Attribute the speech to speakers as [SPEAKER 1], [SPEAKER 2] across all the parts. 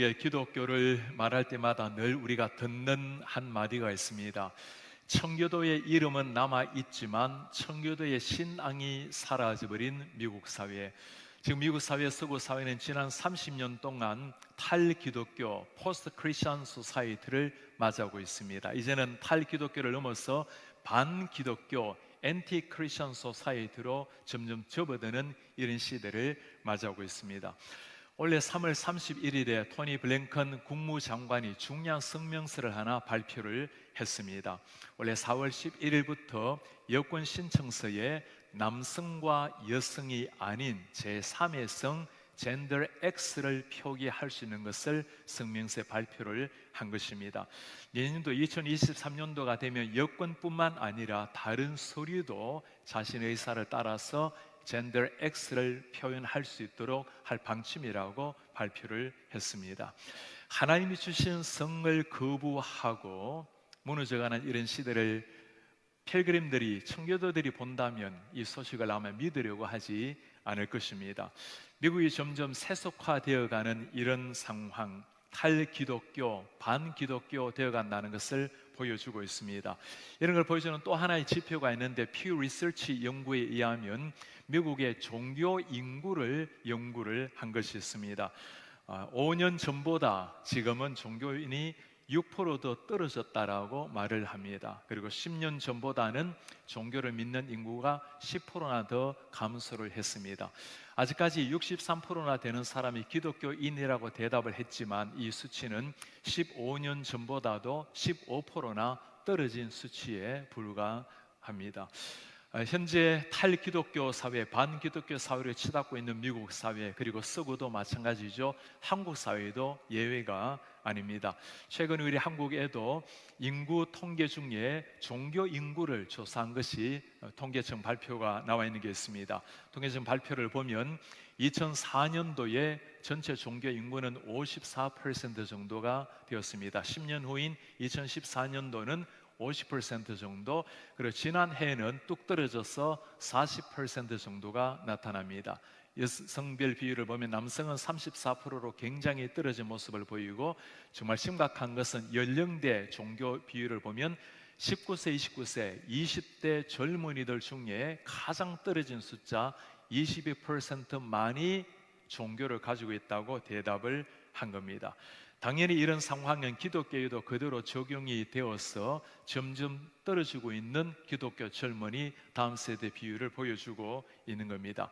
[SPEAKER 1] 미국의 기독교를 말할 때마다 늘 우리가 듣는 한마디가 있습니다. 청교도의 이름은 남아있지만 청교도의 신앙이 사라져버린 미국 사회. 지금 미국 사회, 서구 사회는 지난 30년 동안 탈기독교, 포스트 크리스천 소사이티를 맞이하고 있습니다. 이제는 탈기독교를 넘어서 반기독교, 엔티 크리스천 소사이티로 점점 접어드는 이런 시대를 맞이하고 있습니다. 올해 3월 31일에 토니 블링컨 국무장관이 중요한 성명서를 하나 발표를 했습니다. 올해 4월 11일부터 여권 신청서에 남성과 여성이 아닌 제3의 성 젠더 X를 표기할 수 있는 것을 성명서에 발표를 한 것입니다. 내년도 2023년도가 되면 여권뿐만 아니라 다른 서류도 자신의 의사를 따라서 젠더 X를 표현할 수 있도록 할 방침이라고 발표를 했습니다. 하나님이 주신 성을 거부하고 무너져가는 이런 시대를 필그림들이, 청교도들이 본다면 이 소식을 아마 믿으려고 하지 않을 것입니다. 미국이 점점 세속화되어가는 이런 상황, 탈기독교, 반기독교 되어간다는 것을 보여주고 있습니다. 이런 걸 보여주는 또 하나의 지표가 있는데 퓨 리서치 연구에 의하면 미국의 종교 인구를 연구를 한 것이 있습니다. 5년 전보다 지금은 종교인이 6% 더 떨어졌다라고 말을 합니다. 그리고 10년 전보다는 종교를 믿는 인구가 10%나 더 감소를 했습니다. 아직까지 63%나 되는 사람이 기독교인이라고 대답을 했지만 이 수치는 15년 전보다도 15%나 떨어진 수치에 불과합니다. 현재 탈기독교 사회, 반기독교 사회를 치닫고 있는 미국 사회, 그리고 서구도 마찬가지죠. 한국 사회도 예외가 아닙니다. 최근 우리 한국에도 인구 통계 중에 종교 인구를 조사한 것이 통계청 발표가 나와 있는 게 있습니다. 통계청 발표를 보면 2004년도에 전체 종교 인구는 54% 정도가 되었습니다. 10년 후인 2014년도는 50% 정도, 그리고 지난해에는 뚝 떨어져서 40% 정도가 나타납니다. 여성별 비율을 보면 남성은 34%로 굉장히 떨어진 모습을 보이고, 정말 심각한 것은 연령대 종교 비율을 보면 19세, 29세, 20대 젊은이들 중에 가장 떨어진 숫자 22%만이 종교를 가지고 있다고 대답을 한 겁니다. 당연히 이런 상황은 기독교에도 그대로 적용이 되어서 점점 떨어지고 있는 기독교 젊은이 다음 세대 비율을 보여주고 있는 겁니다.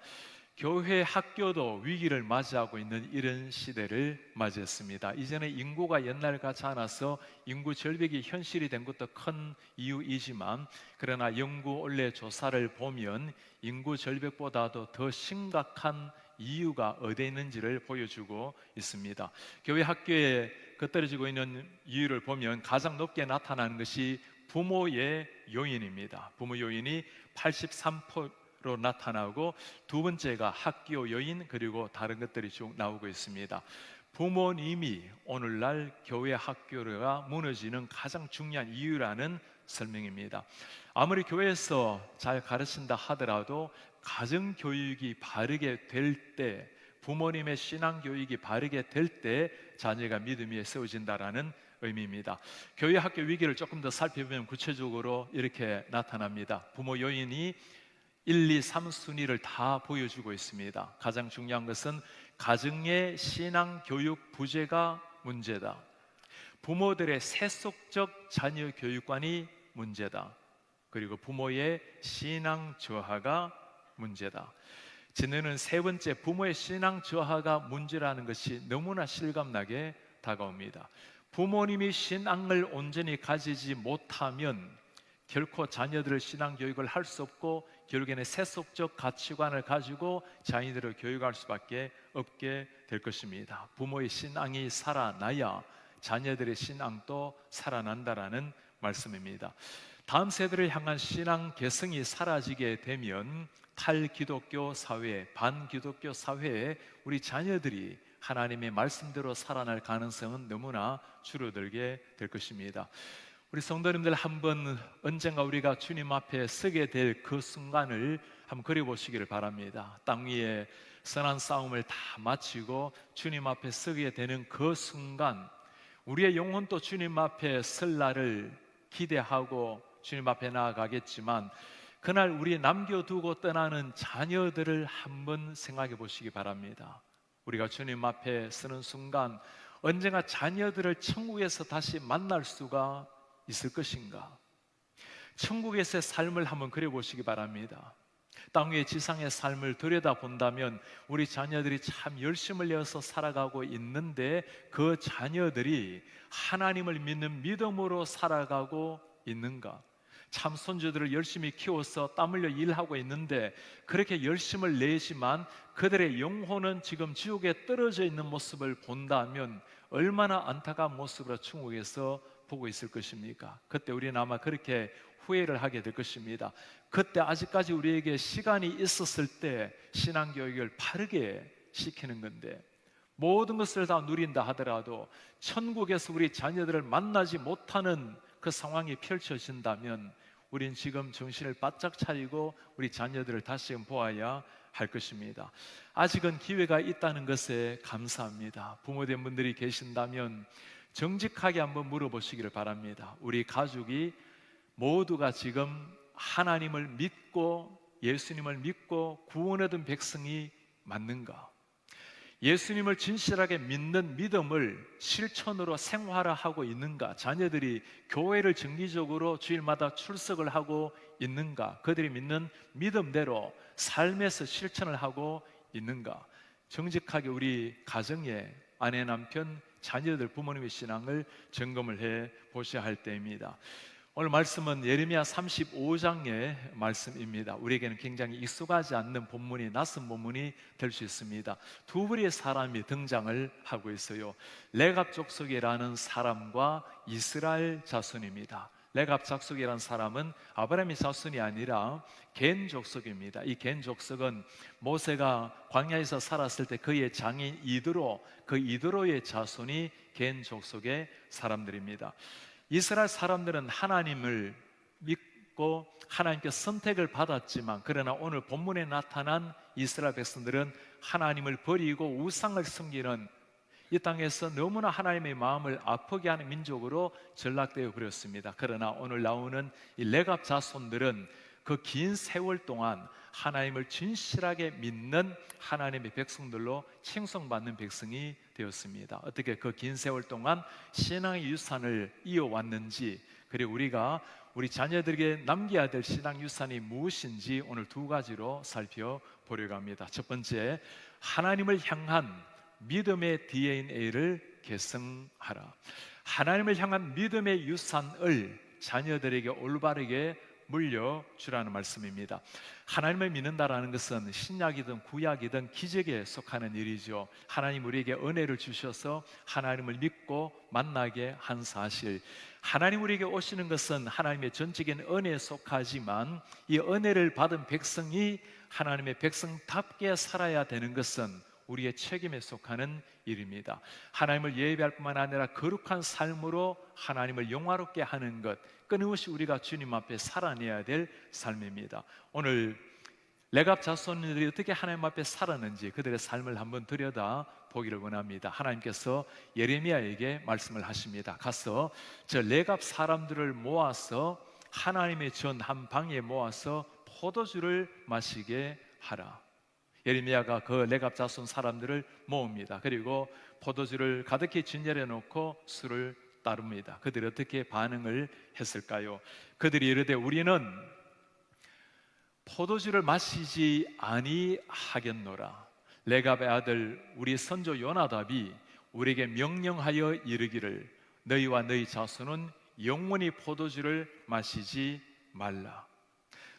[SPEAKER 1] 교회, 학교도 위기를 맞이하고 있는 이런 시대를 맞이했습니다. 이제는 인구가 옛날 같지 않아서 인구 절벽이 현실이 된 것도 큰 이유이지만, 그러나 연구 원래 조사를 보면 인구 절벽보다도 더 심각한 이유가 어디에 있는지를 보여주고 있습니다. 교회, 학교에 떨어지고 있는 이유를 보면 가장 높게 나타나는 것이 부모의 요인입니다. 부모 요인이 83%로 나타나고, 두 번째가 학교 요인, 그리고 다른 것들이 쭉 나오고 있습니다. 부모님이 오늘날 교회, 학교가 무너지는 가장 중요한 이유라는 설명입니다. 아무리 교회에서 잘 가르친다 하더라도 가정교육이 바르게 될 때, 부모님의 신앙교육이 바르게 될 때 자녀가 믿음 위에 세워진다라는 의미입니다. 교회, 학교 위기를 조금 더 살펴보면 구체적으로 이렇게 나타납니다. 부모 요인이 1, 2, 3순위를 다 보여주고 있습니다. 가장 중요한 것은 가정의 신앙교육 부재가 문제다. 부모들의 세속적 자녀 교육관이 문제다. 그리고 부모의 신앙 저하가 문제다. 지네는 세 번째, 부모의 신앙 저하가 문제라는 것이 너무나 실감나게 다가옵니다. 부모님이 신앙을 온전히 가지지 못하면 결코 자녀들을 신앙 교육을 할 수 없고, 결국에는 세속적 가치관을 가지고 자녀들을 교육할 수밖에 없게 될 것입니다. 부모의 신앙이 살아나야 자녀들의 신앙도 살아난다라는 말씀입니다. 다음 세대를 향한 신앙 개성이 사라지게 되면 탈기독교 사회, 반기독교 사회에 우리 자녀들이 하나님의 말씀대로 살아날 가능성은 너무나 줄어들게 될 것입니다. 우리 성도님들, 한번 언젠가 우리가 주님 앞에 서게 될 그 순간을 한번 그려보시기를 바랍니다. 땅 위에 선한 싸움을 다 마치고 주님 앞에 서게 되는 그 순간, 우리의 영혼도 주님 앞에 설 날을 기대하고 주님 앞에 나아가겠지만, 그날 우리 남겨두고 떠나는 자녀들을 한번 생각해 보시기 바랍니다. 우리가 주님 앞에 서는 순간 언젠가 자녀들을 천국에서 다시 만날 수가 있을 것인가? 천국에서의 삶을 한번 그려보시기 바랍니다. 땅 위의 지상의 삶을 들여다본다면 우리 자녀들이 참 열심을 내어서 살아가고 있는데, 그 자녀들이 하나님을 믿는 믿음으로 살아가고 있는가? 참 손주들을 열심히 키워서 땀 흘려 일하고 있는데 그렇게 열심을 내지만 그들의 영혼은 지금 지옥에 떨어져 있는 모습을 본다면 얼마나 안타까운 모습으로 천국에서 보고 있을 것입니까? 그때 우리는 아마 그렇게 후회를 하게 될 것입니다. 그때 아직까지 우리에게 시간이 있었을 때 신앙교육을 바르게 시키는 건데, 모든 것을 다 누린다 하더라도 천국에서 우리 자녀들을 만나지 못하는 그 상황이 펼쳐진다면 우린 지금 정신을 바짝 차리고 우리 자녀들을 다시금 보아야 할 것입니다. 아직은 기회가 있다는 것에 감사합니다. 부모된 분들이 계신다면 정직하게 한번 물어보시기를 바랍니다. 우리 가족이 모두가 지금 하나님을 믿고 예수님을 믿고 구원 얻은 백성이 맞는가? 예수님을 진실하게 믿는 믿음을 실천으로 생활화하고 있는가? 자녀들이 교회를 정기적으로 주일마다 출석을 하고 있는가? 그들이 믿는 믿음대로 삶에서 실천을 하고 있는가? 정직하게 우리 가정에 아내, 남편, 자녀들, 부모님의 신앙을 점검을 해 보셔야 할 때입니다. 오늘 말씀은 예레미야 35장의 말씀입니다. 우리에게는 굉장히 익숙하지 않는 본문이, 낯선 본문이 될 수 있습니다. 두 부류의 사람이 등장을 하고 있어요. 레갑 족속이라는 사람과 이스라엘 자손입니다. 레갑 족속이라는 사람은 아브라함의 자손이 아니라 겐 족속입니다. 이 겐 족속은 모세가 광야에서 살았을 때 그의 장인 이드로, 그 이드로의 자손이 겐 족속의 사람들입니다. 이스라엘 사람들은 하나님을 믿고 하나님께 선택을 받았지만, 그러나 오늘 본문에 나타난 이스라엘 백성들은 하나님을 버리고 우상을 섬기는, 이 땅에서 너무나 하나님의 마음을 아프게 하는 민족으로 전락되어 버렸습니다. 그러나 오늘 나오는 이 레갑 자손들은 그 긴 세월 동안 하나님을 진실하게 믿는 하나님의 백성들로 칭송받는 백성이 되었습니다. 어떻게 그 긴 세월 동안 신앙의 유산을 이어왔는지, 그리고 우리가 우리 자녀들에게 남겨야 될 신앙 유산이 무엇인지 오늘 두 가지로 살펴보려고 합니다. 첫 번째, 하나님을 향한 믿음의 DNA를 계승하라. 하나님을 향한 믿음의 유산을 자녀들에게 올바르게 물려주라는 말씀입니다. 하나님을 믿는다라는 것은 신약이든 구약이든 기적에 속하는 일이죠. 하나님 우리에게 은혜를 주셔서 하나님을 믿고 만나게 한 사실, 하나님 우리에게 오시는 것은 하나님의 전적인 은혜에 속하지만 이 은혜를 받은 백성이 하나님의 백성답게 살아야 되는 것은 우리의 책임에 속하는 일입니다. 하나님을 예배할 뿐만 아니라 거룩한 삶으로 하나님을 영화롭게 하는 것, 끊임없이 우리가 주님 앞에 살아내야 될 삶입니다. 오늘 레갑 자손들이 어떻게 하나님 앞에 살았는지 그들의 삶을 한번 들여다 보기를 원합니다. 하나님께서 예레미야에게 말씀을 하십니다. 가서 저 레갑 사람들을 모아서 하나님의 전 한 방에 모아서 포도주를 마시게 하라. 예레미야가 그 레갑 자손 사람들을 모읍니다. 그리고 포도주를 가득히 진열해 놓고 술을 따릅니다. 그들이 어떻게 반응을 했을까요? 그들이 이르되 우리는 포도주를 마시지 아니하겠노라. 레갑의 아들 우리 선조 요나답이 우리에게 명령하여 이르기를 너희와 너희 자손은 영원히 포도주를 마시지 말라.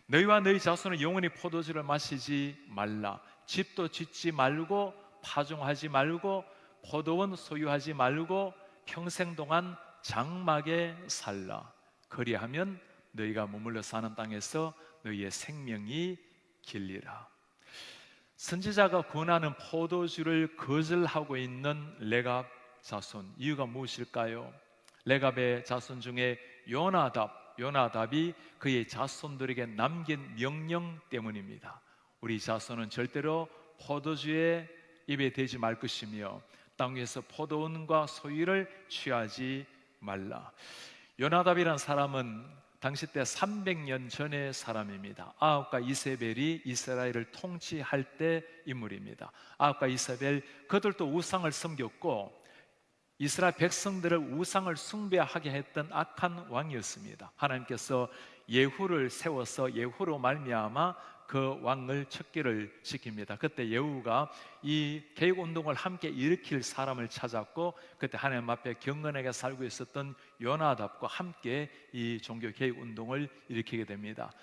[SPEAKER 1] 너희와 너희 자손은 영원히 포도주를 마시지 말라. 집도 짓지 말고 파종하지 말고 포도원 소유하지 말고 평생 동안 장막에 살라. 그리하면 너희가 머물러 사는 땅에서 너희의 생명이 길리라. 선지자가 권하는 포도주를 거절하고 있는 레갑 자손, 이유가 무엇일까요? 레갑의 자손 중에 요나답이 그의 자손들에게 남긴 명령 때문입니다. 우리 자손은 절대로 포도주에 입에 대지 말 것이며 땅 위에서 포도원과 소유를 취하지 말라. 요나답이란 사람은 당시 때 300년 전의 사람입니다. 아합과 이세벨이 이스라엘을 통치할 때 인물입니다. 아합과 이세벨, 그들도 우상을 섬겼고 이스라엘 백성들을 우상을 숭배하게 했던 악한 왕이었습니다. 하나님께서 예후를 세워서 예후로 말미암아 그 왕을 척결을 시킵니다. 그때 예후가 이 개혁운동을 함께 일으킬 사람을 찾았고, 그때 하나님 앞에 경건하게 살고 있었던 요나답과 함께 이 종교 개혁운동을 일으키게 됩니다.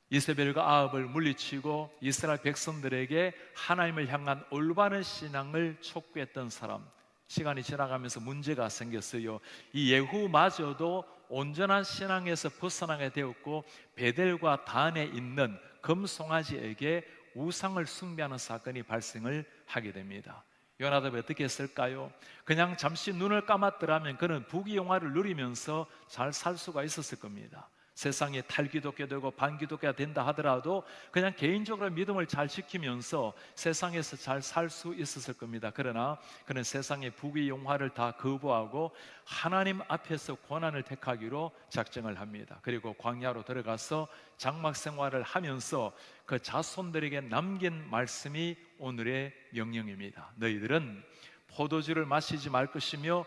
[SPEAKER 1] 이세벨과 아합을 물리치고 이스라엘 백성들에게 하나님을 향한 올바른 신앙을 촉구했던 사람, 시간이 지나가면서 문제가 생겼어요. 이 예후마저도 온전한 신앙에서 벗어나게 되었고, 베델과 단에 있는 금송아지에게 우상을 숭배하는 사건이 발생을 하게 됩니다. 요나답이 어떻게 했을까요? 그냥 잠시 눈을 감았더라면 그는 부귀영화를 누리면서 잘 살 수가 있었을 겁니다. 세상에 탈기독교되고 반기독교가 된다 하더라도 그냥 개인적으로 믿음을 잘 지키면서 세상에서 잘 살 수 있었을 겁니다. 그러나 그는 세상의 부귀영화를 다 거부하고 하나님 앞에서 고난을 택하기로 작정을 합니다. 그리고 광야로 들어가서 장막 생활을 하면서 그 자손들에게 남긴 말씀이 오늘의 명령입니다. 너희들은 포도주를 마시지 말 것이며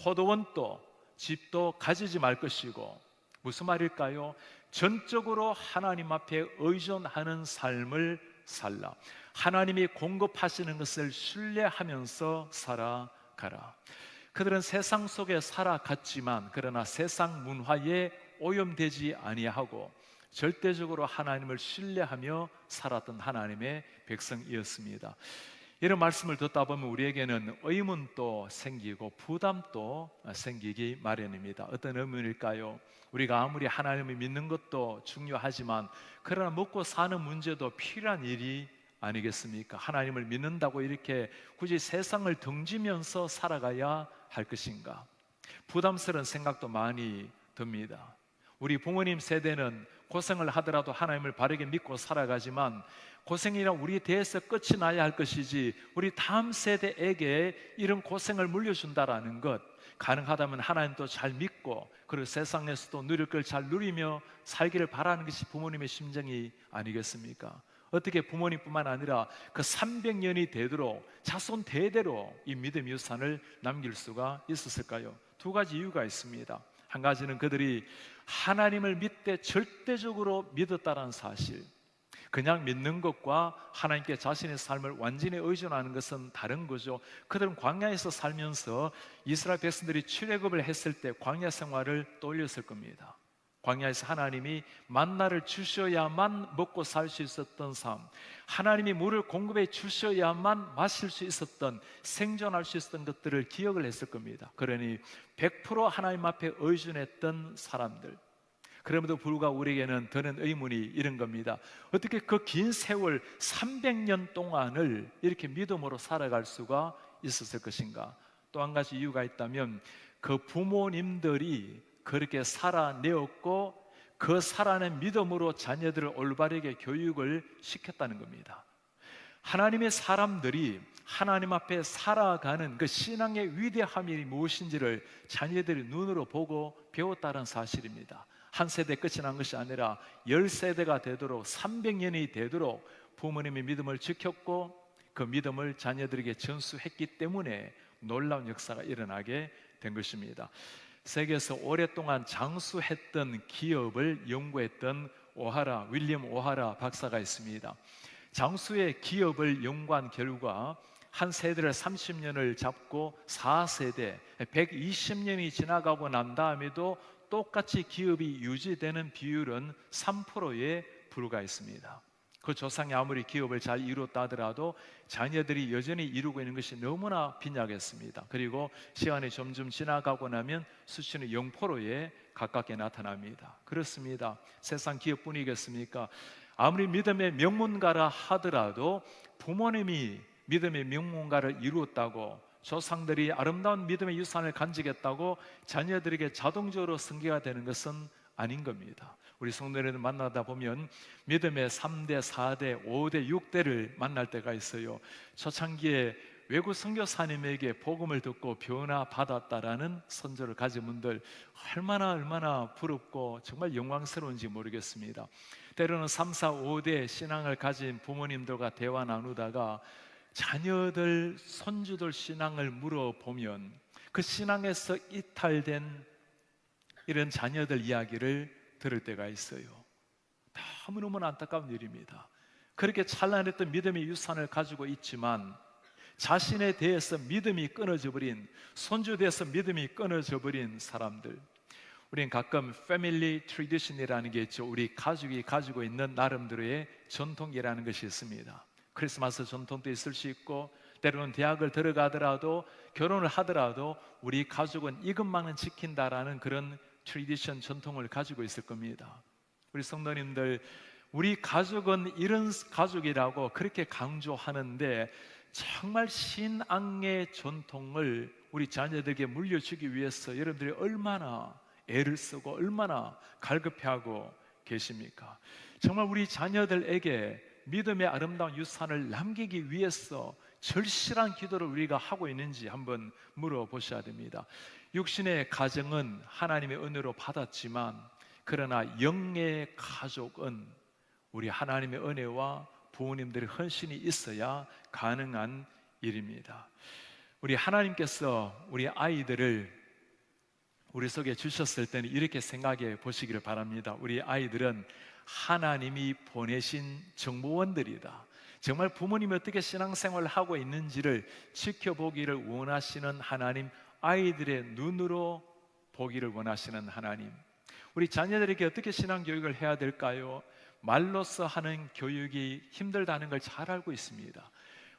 [SPEAKER 1] 포도원도 집도 가지지 말 것이고, 무슨 말일까요? 전적으로 하나님 앞에 의존하는 삶을 살라. 하나님이 공급하시는 것을 신뢰하면서 살아가라. 그들은 세상 속에 살아갔지만 그러나 세상 문화에 오염되지 아니하고 절대적으로 하나님을 신뢰하며 살았던 하나님의 백성이었습니다. 이런 말씀을 듣다 보면 우리에게는 의문도 생기고 부담도 생기기 마련입니다. 어떤 의문일까요? 우리가 아무리 하나님을 믿는 것도 중요하지만 그러나 먹고 사는 문제도 필요한 일이 아니겠습니까? 하나님을 믿는다고 이렇게 굳이 세상을 등지면서 살아가야 할 것인가? 부담스러운 생각도 많이 듭니다. 우리 부모님 세대는 고생을 하더라도 하나님을 바르게 믿고 살아가지만 고생이란 우리 대에서 끝이 나야 할 것이지 우리 다음 세대에게 이런 고생을 물려준다라는 것, 가능하다면 하나님도 잘 믿고 그리고 세상에서도 누릴 걸 잘 누리며 살기를 바라는 것이 부모님의 심정이 아니겠습니까? 어떻게 부모님뿐만 아니라 그 300년이 되도록 자손 대대로 이 믿음의 유산을 남길 수가 있었을까요? 두 가지 이유가 있습니다. 한 가지는 그들이 하나님을 믿되 절대적으로 믿었다는 사실, 그냥 믿는 것과 하나님께 자신의 삶을 완전히 의존하는 것은 다른 거죠. 그들은 광야에서 살면서 이스라엘 백성들이 출애굽을 했을 때 광야 생활을 떠올렸을 겁니다. 광야에서 하나님이 만나를 주셔야만 먹고 살 수 있었던 삶, 하나님이 물을 공급해 주셔야만 마실 수 있었던, 생존할 수 있었던 것들을 기억을 했을 겁니다. 그러니 100% 하나님 앞에 의존했던 사람들. 그럼에도 불구하고 우리에게는 드는 의문이 이런 겁니다. 어떻게 그 긴 세월 300년 동안을 이렇게 믿음으로 살아갈 수가 있었을 것인가? 또 한 가지 이유가 있다면 그 부모님들이 그렇게 살아내었고 그 살아낸 믿음으로 자녀들을 올바르게 교육을 시켰다는 겁니다. 하나님의 사람들이 하나님 앞에 살아가는 그 신앙의 위대함이 무엇인지를 자녀들이 눈으로 보고 배웠다는 사실입니다. 한 세대 끝이 난 것이 아니라 10세대가 되도록 300년이 되도록 부모님의 믿음을 지켰고 그 믿음을 자녀들에게 전수했기 때문에 놀라운 역사가 일어나게 된 것입니다. 세계에서 오랫동안 장수했던 기업을 연구했던 윌리엄 오하라 박사가 있습니다. 장수의 기업을 연구한 결과 한 세대를 30년을 잡고 4세대 120년이 지나가고 난 다음에도 똑같이 기업이 유지되는 비율은 3%에 불과했습니다. 그 조상이 아무리 기업을 잘 이루었다 하더라도 자녀들이 여전히 이루고 있는 것이 너무나 빈약했습니다. 그리고 시간이 점점 지나가고 나면 수치는 0%에 가깝게 나타납니다. 그렇습니다. 세상 기업뿐이겠습니까? 아무리 믿음의 명문가라 하더라도 부모님이 믿음의 명문가를 이루었다고, 조상들이 아름다운 믿음의 유산을 간직했다고 자녀들에게 자동적으로 승계가 되는 것은 아닌 겁니다. 우리 성도들을 만나다 보면 믿음의 3대, 4대, 5대, 6대를 만날 때가 있어요. 초창기에 외국 선교사님에게 복음을 듣고 변화받았다라는 선조를 가진 분들 얼마나 부럽고 정말 영광스러운지 모르겠습니다. 때로는 3, 4, 5대 신앙을 가진 부모님들과 대화 나누다가 자녀들, 손주들 신앙을 물어보면 그 신앙에서 이탈된 이런 자녀들 이야기를 들을 때가 있어요. 너무너무 안타까운 일입니다. 그렇게 찬란했던 믿음의 유산을 가지고 있지만 자신에 대해서 믿음이 끊어져 버린, 손주에 대해서 믿음이 끊어져 버린 사람들, 우리는 가끔 패밀리 트래디션이라는 게 있죠. 우리 가족이 가지고 있는 나름대로의 전통이라는 것이 있습니다. 크리스마스 전통도 있을 수 있고, 때로는 대학을 들어가더라도, 결혼을 하더라도 우리 가족은 이것만은 지킨다라는 그런 트래디션, 전통을 가지고 있을 겁니다. 우리 성도님들, 우리 가족은 이런 가족이라고 그렇게 강조하는데 정말 신앙의 전통을 우리 자녀들에게 물려주기 위해서 여러분들이 얼마나 애를 쓰고 얼마나 갈급해하고 계십니까? 정말 우리 자녀들에게 믿음의 아름다운 유산을 남기기 위해서 절실한 기도를 우리가 하고 있는지 한번 물어보셔야 됩니다. 육신의 가정은 하나님의 은혜로 받았지만, 그러나 영의 가족은 우리 하나님의 은혜와 부모님들의 헌신이 있어야 가능한 일입니다. 우리 하나님께서 우리 아이들을 우리 속에 주셨을 때는 이렇게 생각해 보시기를 바랍니다. 우리 아이들은 하나님이 보내신 정보원들이다. 정말 부모님이 어떻게 신앙생활을 하고 있는지를 지켜보기를 원하시는 하나님, 아이들의 눈으로 보기를 원하시는 하나님. 우리 자녀들에게 어떻게 신앙교육을 해야 될까요? 말로써 하는 교육이 힘들다는 걸 잘 알고 있습니다.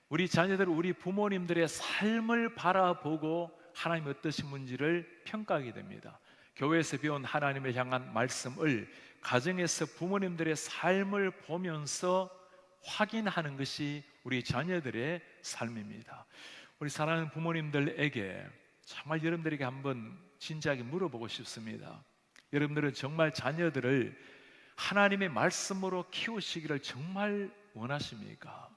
[SPEAKER 1] 우리 자녀들, 우리 부모님들의 삶을 바라보고 하나님이 어떠신 분지를 평가하게 됩니다. 교회에서 배운 하나님을 향한 말씀을 가정에서 부모님들의 삶을 보면서 확인하는 것이 우리 자녀들의 삶입니다. 우리 사랑하는 부모님들에게 정말 여러분들에게 한번 진지하게 물어보고 싶습니다. 여러분들은 정말 자녀들을 하나님의 말씀으로 키우시기를 정말 원하십니까?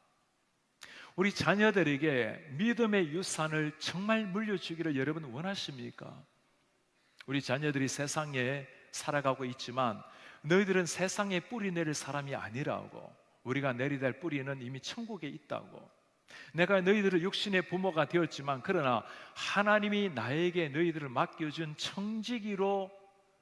[SPEAKER 1] 우리 자녀들에게 믿음의 유산을 정말 물려주기를 여러분 원하십니까? 우리 자녀들이 세상에 살아가고 있지만 너희들은 세상에 뿌리 내릴 사람이 아니라고, 우리가 내리야 될 뿌리는 이미 천국에 있다고, 내가 너희들을 육신의 부모가 되었지만 그러나 하나님이 나에게 너희들을 맡겨준 청지기로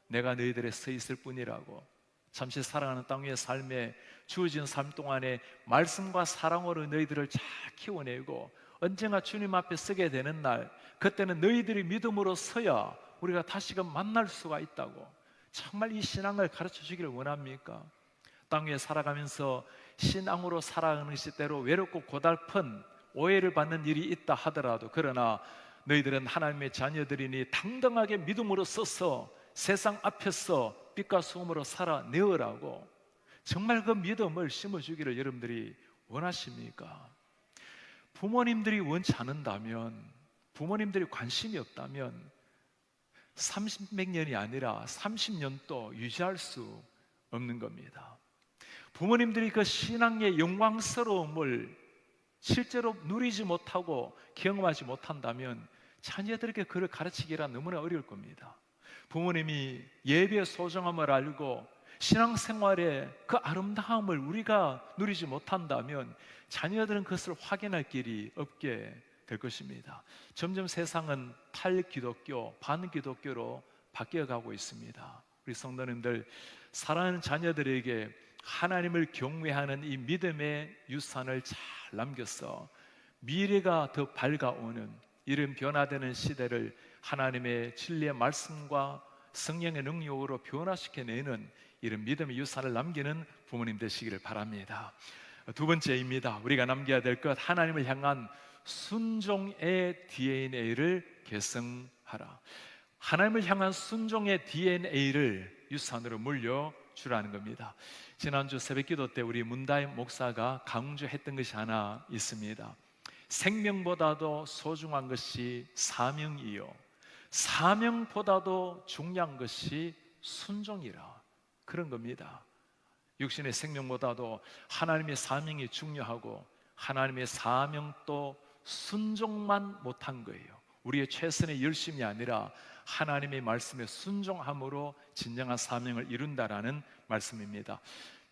[SPEAKER 1] 내가 너희들에 서 있을 뿐이라고, 잠시 살아가는 땅 위의 삶에 주어진 삶 동안에 말씀과 사랑으로 너희들을 잘 키워내고 언젠가 주님 앞에 서게 되는 날, 그때는 너희들이 믿음으로 서야 우리가 다시금 만날 수가 있다고, 정말 이 신앙을 가르쳐 주기를 원합니까? 땅 위에 살아가면서 신앙으로 살아가는 것이 때로 외롭고 고달픈 오해를 받는 일이 있다 하더라도, 그러나 너희들은 하나님의 자녀들이니 당당하게 믿음으로 서서 세상 앞에서 빛과 소금으로 살아내어라고, 정말 그 믿음을 심어주기를 여러분들이 원하십니까? 부모님들이 원치 않는다면, 부모님들이 관심이 없다면 30몇 년이 아니라 30년도 유지할 수 없는 겁니다. 부모님들이 그 신앙의 영광스러움을 실제로 누리지 못하고 경험하지 못한다면 자녀들에게 그를 가르치기란 너무나 어려울 겁니다. 부모님이 예배의 소중함을 알고 신앙생활의 그 아름다움을 우리가 누리지 못한다면 자녀들은 그것을 확인할 길이 없게 될 것입니다. 점점 세상은 탈기독교, 반기독교로 바뀌어가고 있습니다. 우리 성도님들, 사랑하는 자녀들에게 하나님을 경외하는 이 믿음의 유산을 잘 남겨서 미래가 더 밝아오는 이런 변화되는 시대를 하나님의 진리의 말씀과 성령의 능력으로 변화시켜내는 이런 믿음의 유산을 남기는 부모님 되시기를 바랍니다. 두 번째입니다. 우리가 남겨야 될 것, 하나님을 향한 순종의 DNA를 계승하라. 하나님을 향한 순종의 DNA를 유산으로 물려주라는 겁니다. 지난주 새벽기도 때 우리 문다임 목사가 강조했던 것이 하나 있습니다. 생명보다도 소중한 것이 사명이요, 사명보다도 중요한 것이 순종이라. 그런 겁니다. 육신의 생명보다도 하나님의 사명이 중요하고 하나님의 사명도 순종만 못한 거예요. 우리의 최선의 열심이 아니라 하나님의 말씀에 순종함으로 진정한 사명을 이룬다라는 말씀입니다.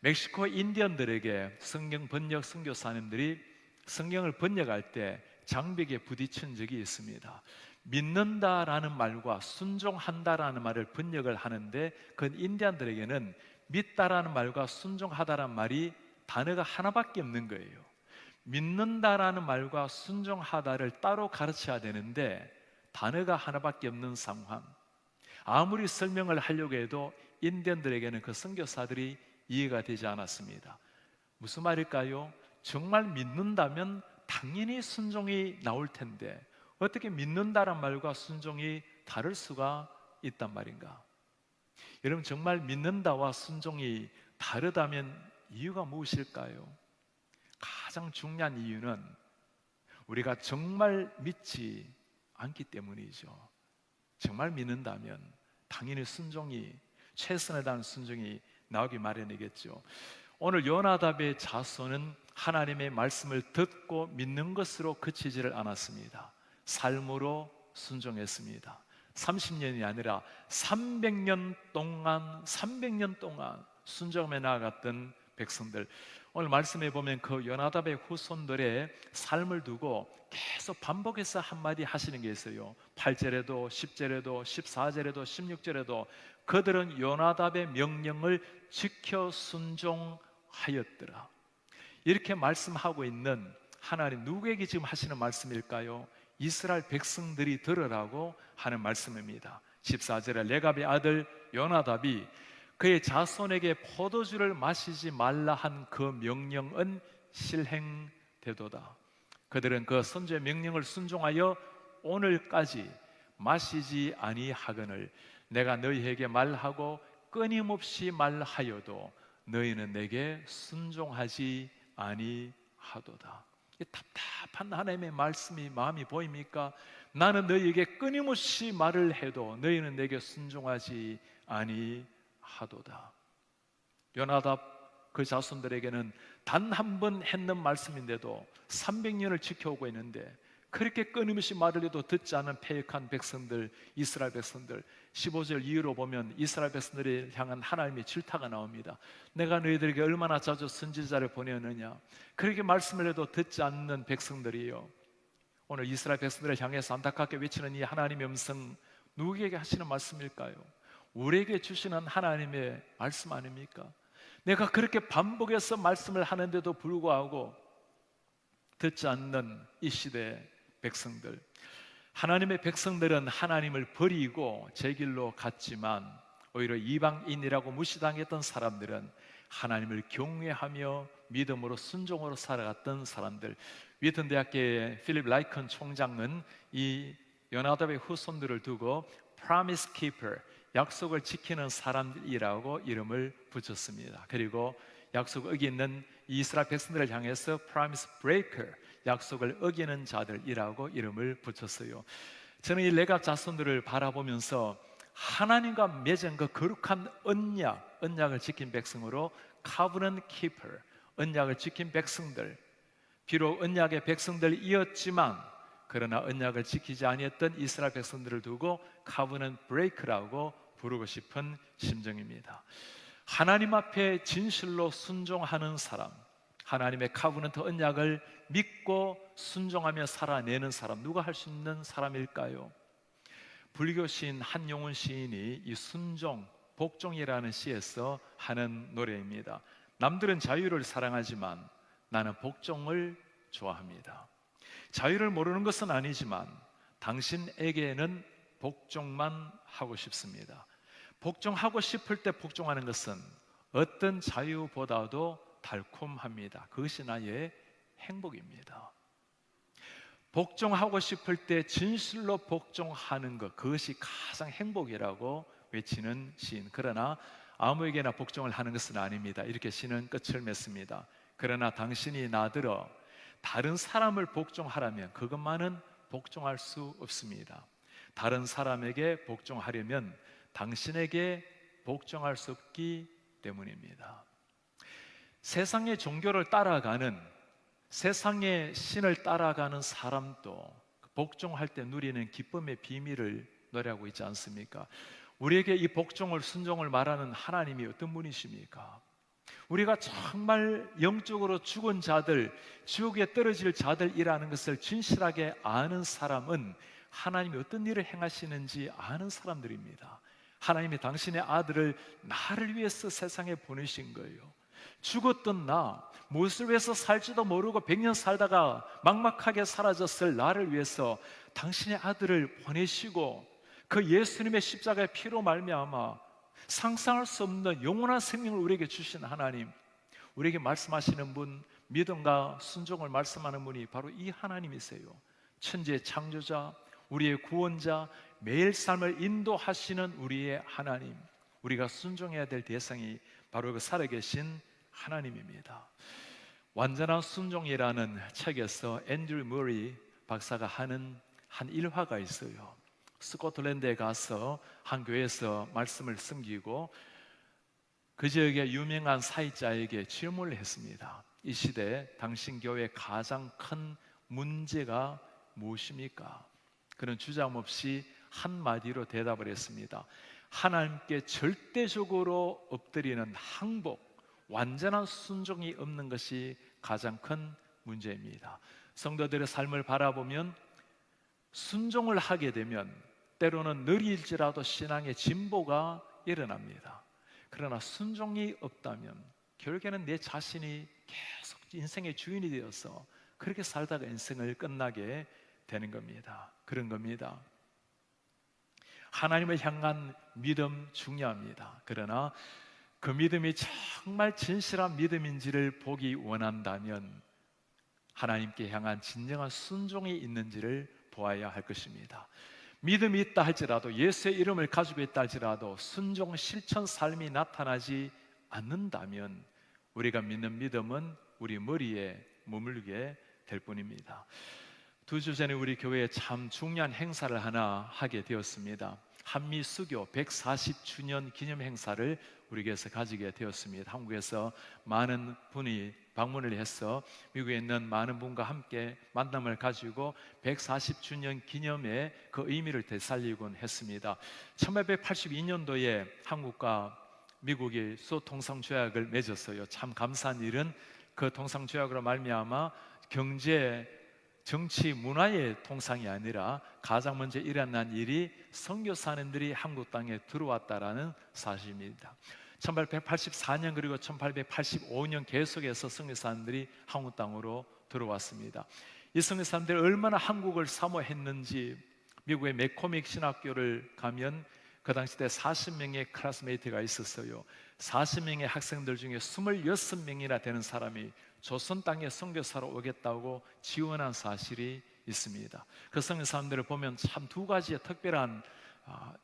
[SPEAKER 1] 멕시코 인디언들에게 성경 번역 선교사님들이 성경을 번역할 때 장벽에 부딪힌 적이 있습니다. 믿는다라는 말과 순종한다라는 말을 번역을 하는데 그 인디언들에게는 믿다라는 말과 순종하다라는 말이 단어가 하나밖에 없는 거예요. 믿는다라는 말과 순종하다를 따로 가르쳐야 되는데 단어가 하나밖에 없는 상황. 아무리 설명을 하려고 해도 인디언들에게는 그 선교사들이 이해가 되지 않았습니다. 무슨 말일까요? 정말 믿는다면 당연히 순종이 나올 텐데 어떻게 믿는다란 말과 순종이 다를 수가 있단 말인가? 여러분, 정말 믿는다와 순종이 다르다면 이유가 무엇일까요? 가장 중요한 이유는 우리가 정말 믿지 않기 때문이죠. 정말 믿는다면 당연히 순종이, 최선을 다하는 순종이 나오기 마련이겠죠. 오늘 요나답의 자손은 하나님의 말씀을 듣고 믿는 것으로 그치지를 않았습니다. 삶으로 순종했습니다. 30년이 아니라 300년 동안 순종해 나아갔던 백성들. 오늘 말씀에 보면 그 요나답의 후손들의 삶을 두고 계속 반복해서 한마디 하시는 게 있어요. 8절에도 10절에도 14절에도 16절에도 그들은 요나답의 명령을 지켜 순종하였더라. 이렇게 말씀하고 있는 하나님, 누구에게 지금 하시는 말씀일까요? 이스라엘 백성들이 들으라고 하는 말씀입니다. 14절에 레갑의 아들 요나답이 그의 자손에게 포도주를 마시지 말라 한 그 명령은 실행되도다. 그들은 그 선지의 명령을 순종하여 오늘까지 마시지 아니하거늘 내가 너희에게 말하고 끊임없이 말하여도 너희는 내게 순종하지 아니하도다. 답답한 하나님의 말씀이 마음이 보입니까? 나는 너희에게 끊임없이 말을 해도 너희는 내게 순종하지 아니하도다. 요나답 그 자손들에게는 단 한 번 했는 말씀인데도 300년을 지켜오고 있는데 그렇게 끊임없이 말을 해도 듣지 않은 패역한 백성들, 이스라엘 백성들. 15절 이후로 보면 이스라엘 백성들을 향한 하나님의 질타가 나옵니다. 내가 너희들에게 얼마나 자주 선지자를 보내었느냐. 그렇게 말씀을 해도 듣지 않는 백성들이에요. 오늘 이스라엘 백성들을 향해서 안타깝게 외치는 이 하나님의 음성, 누구에게 하시는 말씀일까요? 우리에게 주시는 하나님의 말씀 아닙니까? 내가 그렇게 반복해서 말씀을 하는데도 불구하고 듣지 않는 이 시대의 백성들. 하나님의 백성들은 하나님을 버리고 제 길로 갔지만 오히려 이방인이라고 무시당했던 사람들은 하나님을 경외하며 믿음으로 순종으로 살아갔던 사람들. 위튼 대학교의 필립 라이컨 총장은 이 요나답의 후손들을 두고 Promise Keeper, 약속을 지키는 사람이라고 이름을 붙였습니다. 그리고 약속을 어기는 이스라엘 백성들을 향해서 Promise Breaker, 약속을 어기는 자들이라고 이름을 붙였어요. 저는 이 레갑 자손들을 바라보면서 하나님과 맺은 그 거룩한 언약을 지킨 백성으로 Covenant Keeper, 언약을 지킨 백성들, 비록 언약의 백성들이었지만 그러나 언약을 지키지 아니했던 이스라엘 백성들을 두고 Covenant Breaker라고 부르고 싶은 심정입니다. 하나님 앞에 진실로 순종하는 사람, 하나님의 카브넌트 언약을 믿고 순종하며 살아내는 사람, 누가 할 수 있는 사람일까요? 불교 시인 한용운 시인이 이 순종, 복종이라는 시에서 하는 노래입니다. 남들은 자유를 사랑하지만 나는 복종을 좋아합니다. 자유를 모르는 것은 아니지만 당신에게는 복종만 하고 싶습니다. 복종하고 싶을 때 복종하는 것은 어떤 자유보다도 달콤합니다. 그것이 나의 행복입니다. 복종하고 싶을 때 진실로 복종하는 것, 그것이 가장 행복이라고 외치는 시인. 그러나 아무에게나 복종을 하는 것은 아닙니다. 이렇게 시는 끝을 맺습니다. 그러나 당신이 나들어 다른 사람을 복종하라면 그것만은 복종할 수 없습니다. 다른 사람에게 복종하려면 당신에게 복종할 수 없기 때문입니다. 세상의 종교를 따라가는, 세상의 신을 따라가는 사람도 복종할 때 누리는 기쁨의 비밀을 노래하고 있지 않습니까? 우리에게 이 복종을, 순종을 말하는 하나님이 어떤 분이십니까? 우리가 정말 영적으로 죽은 자들, 지옥에 떨어질 자들이라는 것을 진실하게 아는 사람은 하나님이 어떤 일을 행하시는지 아는 사람들입니다. 하나님이 당신의 아들을 나를 위해서 세상에 보내신 거예요. 죽었던 나, 무엇을 위해서 살지도 모르고 100년 살다가 막막하게 사라졌을 나를 위해서 당신의 아들을 보내시고 그 예수님의 십자가의 피로 말미암아 상상할 수 없는 영원한 생명을 우리에게 주신 하나님, 우리에게 말씀하시는 분, 믿음과 순종을 말씀하는 분이 바로 이 하나님이세요. 천지의 창조자, 우리의 구원자, 매일 삶을 인도하시는 우리의 하나님, 우리가 순종해야 될 대상이 바로 그 살아계신 하나님입니다. 완전한 순종이라는 책에서 앤드류 머리 박사가 하는 한 일화가 있어요. 스코틀랜드에 가서 한 교회에서 말씀을 섬기고 그 지역의 유명한 사회자에게 질문을 했습니다. 이 시대에 당신 교회의 가장 큰 문제가 무엇입니까? 그는 주저함없이 한마디로 대답을 했습니다. 하나님께 절대적으로 엎드리는 항복, 완전한 순종이 없는 것이 가장 큰 문제입니다. 성도들의 삶을 바라보면 순종을 하게 되면 때로는 느릴지라도 신앙의 진보가 일어납니다. 그러나 순종이 없다면 결국에는 내 자신이 계속 인생의 주인이 되어서 그렇게 살다가 인생을 끝나게 되는 겁니다. 그런 겁니다. 하나님을 향한 믿음 중요합니다. 그러나 그 믿음이 정말 진실한 믿음인지를 보기 원한다면 하나님께 향한 진정한 순종이 있는지를 보아야 할 것입니다. 믿음이 있다 할지라도, 예수의 이름을 가지고 있다 할지라도 순종 실천 삶이 나타나지 않는다면 우리가 믿는 믿음은 우리 머리에 머물게 될 뿐입니다. 2주 전에 우리 교회에 참 중요한 행사를 하나 하게 되었습니다. 한미 수교 140주년 기념 행사를 우리 교회에서 가지게 되었습니다. 한국에서 많은 분이 방문을 해서 미국에 있는 많은 분과 함께 만남을 가지고 140주년 기념의 그 의미를 되살리곤 했습니다. 1882년도에 한국과 미국이 소통상조약을 맺었어요. 참 감사한 일은 그 통상조약으로 말미암아 경제, 정치, 문화의 통상이 아니라 가장 먼저 일어난 일이 선교사님들이 한국 땅에 들어왔다라는 사실입니다. 1884년 그리고 1885년 계속해서 선교사님들이 한국 땅으로 들어왔습니다. 이 선교사님들이 얼마나 한국을 사모했는지 미국의 맥코믹 신학교를 가면 그 당시 때 40명의 클래스메이트가 있었어요. 40명의 학생들 중에 26명이나 되는 사람이 조선 땅에 선교사로 오겠다고 지원한 사실이 있습니다. 그 선교사님들을 보면 참 두 가지의 특별한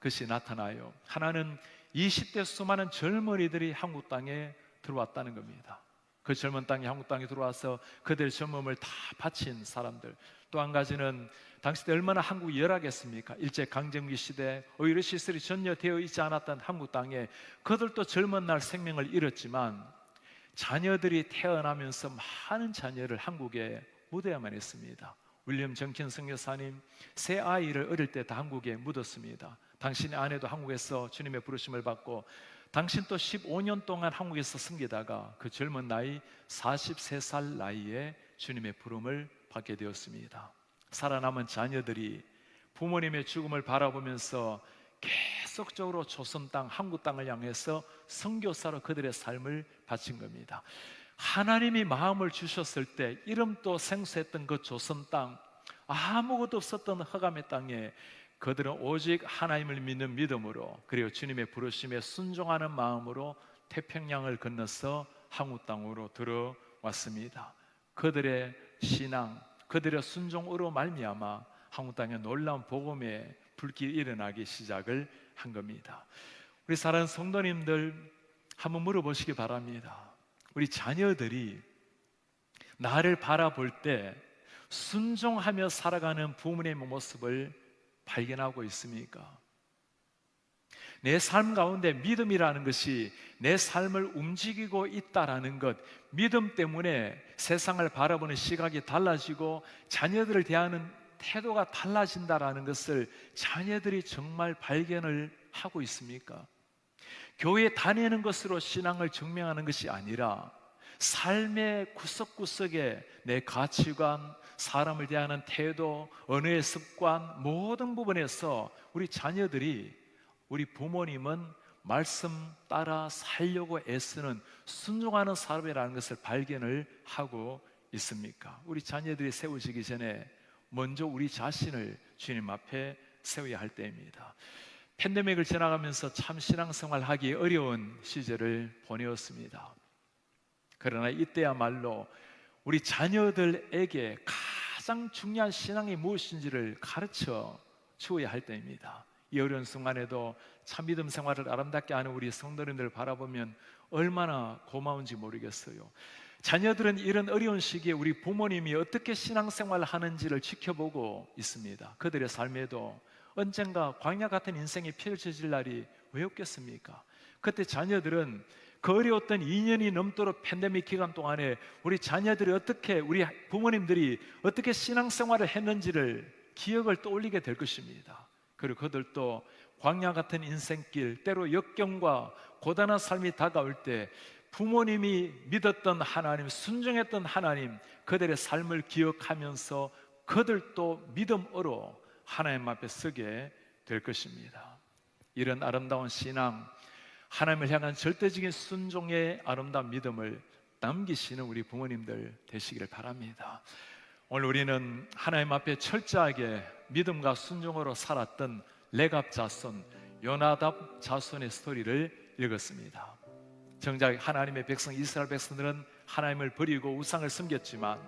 [SPEAKER 1] 것이 나타나요. 하나는 20대 수많은 젊은이들이 한국 땅에 들어왔다는 겁니다. 그 젊은 땅에 한국 땅에 들어와서 그들의 젊음을 다 바친 사람들. 또 한 가지는 당시 때 얼마나 한국이 열악했습니까? 일제강점기 시대 의료 시설이 전혀 되어 있지 않았던 한국 땅에 그들도 젊은 날 생명을 잃었지만 자녀들이 태어나면서 많은 자녀를 한국에 묻어야만 했습니다. 윌리엄 정킨 선교사님 새 아이를 어릴 때 다 한국에 묻었습니다. 당신의 아내도 한국에서 주님의 부르심을 받고 당신 또 15년 동안 한국에서 섬기다가 그 젊은 나이 43살 나이에 주님의 부름을 받게 되었습니다. 살아남은 자녀들이 부모님의 죽음을 바라보면서 계속적으로 조선 땅, 한국 땅을 향해서 선교사로 그들의 삶을 바친 겁니다. 하나님이 마음을 주셨을 때 이름도 생소했던 그 조선 땅, 아무것도 없었던 흑암의 땅에 그들은 오직 하나님을 믿는 믿음으로 그리고 주님의 부르심에 순종하는 마음으로 태평양을 건너서 한국 땅으로 들어왔습니다. 그들의 신앙, 그들의 순종으로 말미암아 한국 땅에 놀라운 복음의 불길이 일어나기 시작을 한 겁니다. 우리 사랑하는 성도님들 한번 물어보시기 바랍니다. 우리 자녀들이 나를 바라볼 때 순종하며 살아가는 부모님의 모습을 발견하고 있습니까? 내 삶 가운데 믿음이라는 것이 내 삶을 움직이고 있다라는 것, 믿음 때문에 세상을 바라보는 시각이 달라지고 자녀들을 대하는 태도가 달라진다라는 것을 자녀들이 정말 발견을 하고 있습니까? 교회에 다니는 것으로 신앙을 증명하는 것이 아니라 삶의 구석구석에 내 가치관, 사람을 대하는 태도, 언어의 습관, 모든 부분에서 우리 자녀들이, 우리 부모님은 말씀 따라 살려고 애쓰는 순종하는 사람이라는 것을 발견을 하고 있습니까? 우리 자녀들이 세워지기 전에 먼저 우리 자신을 주님 앞에 세워야 할 때입니다. 팬데믹을 지나가면서 참 신앙생활 하기 어려운 시절을 보내었습니다. 그러나 이때야말로 우리 자녀들에게 가장 중요한 신앙이 무엇인지를 가르쳐 주어야 할 때입니다. 이 어려운 순간에도 참 믿음 생활을 아름답게 하는 우리 성도님들을 바라보면 얼마나 고마운지 모르겠어요. 자녀들은 이런 어려운 시기에 우리 부모님이 어떻게 신앙생활을 하는지를 지켜보고 있습니다. 그들의 삶에도 언젠가 광야 같은 인생이 펼쳐질 날이 왜 없겠습니까? 그때 자녀들은 그 어려웠던 2년이 넘도록 팬데믹 기간 동안에 우리 자녀들이 어떻게, 우리 부모님들이 어떻게 신앙생활을 했는지를 기억을 떠올리게 될 것입니다. 그리고 그들도 광야 같은 인생길, 때로 역경과 고단한 삶이 다가올 때 부모님이 믿었던 하나님, 순종했던 하나님, 그들의 삶을 기억하면서 그들도 믿음으로 하나님 앞에 서게 될 것입니다. 이런 아름다운 신앙, 하나님을 향한 절대적인 순종의 아름다운 믿음을 남기시는 우리 부모님들 되시기를 바랍니다. 오늘 우리는 하나님 앞에 철저하게 믿음과 순종으로 살았던 레갑 자손, 요나답 자손의 스토리를 읽었습니다. 정작 하나님의 백성 이스라엘 백성들은 하나님을 버리고 우상을 섬겼지만,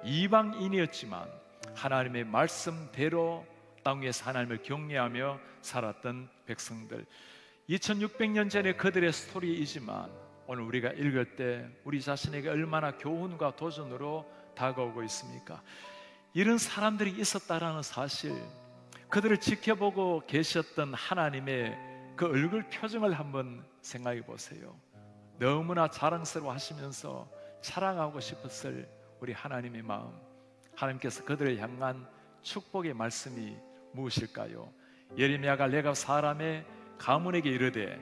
[SPEAKER 1] 이방인이었지만 하나님의 말씀대로 땅 위에서 하나님을 경외하며 살았던 백성들, 2600년 전에 그들의 스토리이지만 오늘 우리가 읽을 때 우리 자신에게 얼마나 교훈과 도전으로 다가오고 있습니까? 이런 사람들이 있었다라는 사실, 그들을 지켜보고 계셨던 하나님의 그 얼굴 표정을 한번 생각해 보세요. 너무나 자랑스러워 하시면서 자랑하고 싶었을 우리 하나님의 마음, 하나님께서 그들을 향한 축복의 말씀이 무엇일까요? 예레미야가 레갑 사람의 가문에게 이르되,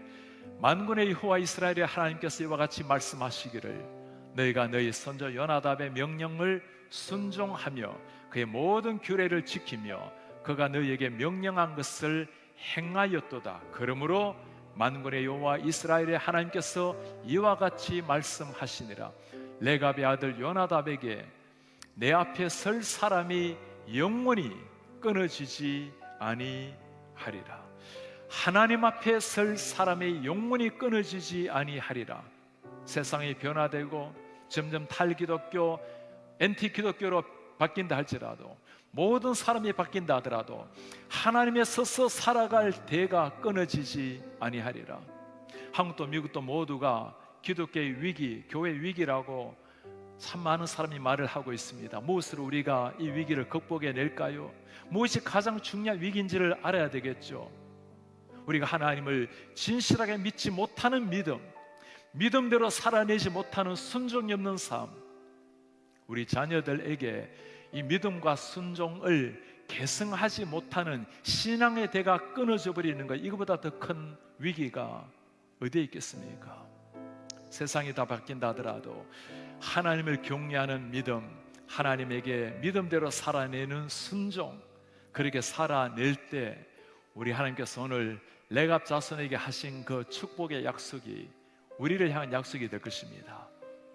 [SPEAKER 1] 만군의 여호와 이스라엘의 하나님께서 이와 같이 말씀하시기를, 너희가 너희 선조 요나답의 명령을 순종하며 그의 모든 규례를 지키며 그가 너희에게 명령한 것을 행하였도다. 그러므로 만군의 여호와 이스라엘의 하나님께서 이와 같이 말씀하시니라. 레갑의 아들 요나답에게 내 앞에 설 사람이 영원히 끊어지지 아니하리라. 하나님 앞에 설 사람의 영원히 끊어지지 아니하리라. 세상이 변화되고 점점 탈기독교, 엔티기독교로 바뀐다 할지라도, 모든 사람이 바뀐다 하더라도 하나님의 서서 살아갈 대가 끊어지지 아니하리라. 한국도 미국도 모두가 기독교의 위기, 교회 위기라고 참 많은 사람이 말을 하고 있습니다. 무엇으로 우리가 이 위기를 극복해낼까요? 무엇이 가장 중요한 위기인지를 알아야 되겠죠. 우리가 하나님을 진실하게 믿지 못하는 믿음, 믿음대로 살아내지 못하는 순종이 없는 삶, 우리 자녀들에게 이 믿음과 순종을 계승하지 못하는 신앙의 대가 끊어져 버리는 것, 이거보다 더 큰 위기가 어디에 있겠습니까? 세상이 다 바뀐다 하더라도 하나님을 경외하는 믿음, 하나님에게 믿음대로 살아내는 순종, 그렇게 살아낼 때 우리 하나님께서 오늘 레갑 자손에게 하신 그 축복의 약속이 우리를 향한 약속이 될 것입니다.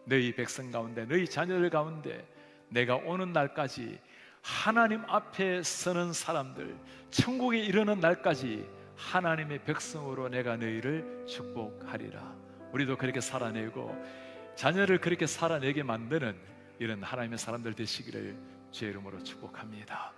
[SPEAKER 1] 너희 백성 가운데, 너희 자녀들 가운데 내가 오는 날까지 하나님 앞에 서는 사람들, 천국에 이르는 날까지 하나님의 백성으로 내가 너희를 축복하리라. 우리도 그렇게 살아내고 자녀를 그렇게 살아내게 만드는 이런 하나님의 사람들 되시기를 주의 이름으로 축복합니다.